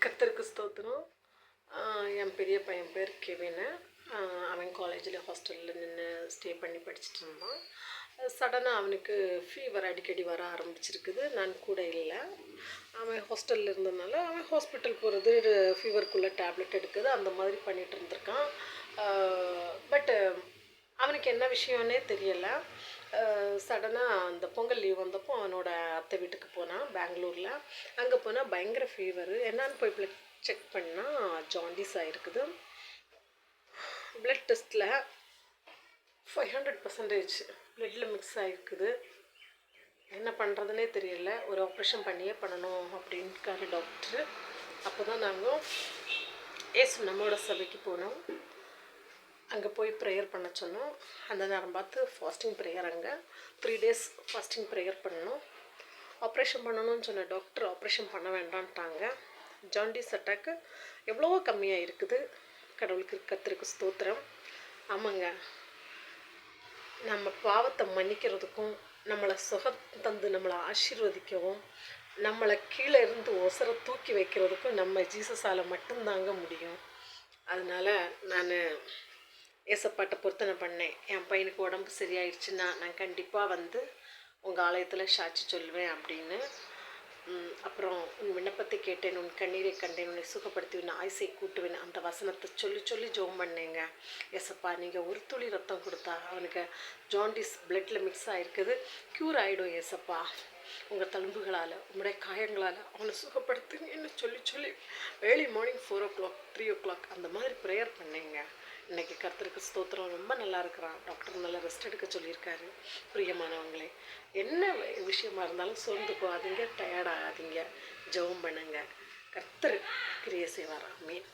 கர்த்தருக்கு ஸ்தோத்திரம். என் பெரிய பையன் பேர் கெவினு. அவன் காலேஜில் ஹாஸ்டலில் நின்று ஸ்டே பண்ணி படிச்சுட்டு இருந்தான். சடனாக அவனுக்கு ஃபீவர் அடிக்கடி வர ஆரம்பிச்சிருக்குது. நான் கூட இல்லை. அவன் ஹாஸ்டலில் இருந்ததுனால அவன் ஹாஸ்பிட்டல் போகிறது, ஃபீவருக்குள்ளே டேப்லெட் எடுக்குது, அந்த மாதிரி பண்ணிகிட்டு இருந்திருக்கான். பட்டு அவனுக்கு என்ன விஷயம்னே தெரியலை. சடனாக அந்த பொங்கல் லீவ் வந்தப்போ அவனோட அத்தை வீட்டுக்கு போனான் பெங்களூரில். அங்கே போனால் பயங்கர ஃபீவரு. என்னான்னு போய் ப்ளட் செக் பண்ணால் ஜாண்டிஸ் ஆகிருக்குது. ப்ளட் டெஸ்ட்டில் 500% ப்ளட்டில் மிக்ஸ் ஆகிருக்குது. என்ன பண்ணுறதுனே தெரியல. ஒரு ஆப்ரேஷன் பண்ணியே பண்ணணும் அப்படின்ட்டாரு டாக்டரு. அப்போ தான் நாங்கள் ஏசு நம்மளோட சபைக்கு போனோம். அங்கே போய் ப்ரேயர் பண்ண சொன்னோம். அந்த நேரம் பார்த்து ஃபாஸ்டிங் ப்ரேயர். அங்கே 3 days ஃபாஸ்டிங் ப்ரேயர் பண்ணணும். ஆப்ரேஷன் பண்ணணும்னு சொன்ன டாக்டர் ஆப்ரேஷன் பண்ண வேண்டான்ட்டாங்க. ஜாண்டிஸ் அட்டாக்கு எவ்வளவோ கம்மியாக இருக்குது. கடவுளுக்கு கர்த்தருக்கு ஸ்தோத்திரம். ஆமாங்க, நம்ம பாவத்தை மன்னிக்கிறதுக்கும், நம்மளை சுகம் தந்து நம்மளை ஆசீர்வதிக்கவும், நம்மளை கீழே இருந்து ஒசர தூக்கி வைக்கிறதுக்கும் நம்ம ஜீசஸால் மட்டும்தாங்க முடியும். அதனால் நான் ஏசப்பாட்டை பொருத்தனை பண்ணேன். என் பையனுக்கு உடம்பு சரியாயிடுச்சுன்னா நான் கண்டிப்பாக வந்து உங்கள் ஆலயத்தில் சாட்சி சொல்லுவேன் அப்படின்னு. அப்புறம் உன் விண்ணப்பத்தை கேட்டேன், உன் கண்ணீரை கண்டேன், உன்னை சுகப்படுத்தி உன் ஆயுசை கூட்டுவேன், அந்த வசனத்தை சொல்லி சொல்லி ஜெபம் பண்ணேங்க. ஏசப்பா, நீங்கள் ஒரு துளி ரத்தம் கொடுத்தா அவனுக்கு ஜாண்டிஸ் பிளட்டில் மிக்ஸ் ஆகிருக்குது, க்யூர் ஆகிடும் ஏசப்பா. உங்கள் தழும்புகளால், உங்களுடைய காயங்களால் அவனை சுகப்படுத்துங்கன்னு சொல்லி சொல்லி ஏர்லி மார்னிங் 4 o'clock 3 o'clock அந்த மாதிரி ப்ரேயர் பண்ணேங்க. இன்றைக்கி கர்த்தருக்கு ஸ்தோத்திரம், ரொம்ப நல்லா இருக்கிறான். டாக்டர் நல்லா ரெஸ்ட் எடுக்க சொல்லியிருக்காரு. பிரியமானவங்களே, என்ன விஷயமா இருந்தாலும் சோர்ந்து போகாதீங்க, டயர்ட் ஆகாதீங்க, ஜெபம் பண்ணுங்க. கர்த்தர் கிரியை செய்வார். ஆமென்.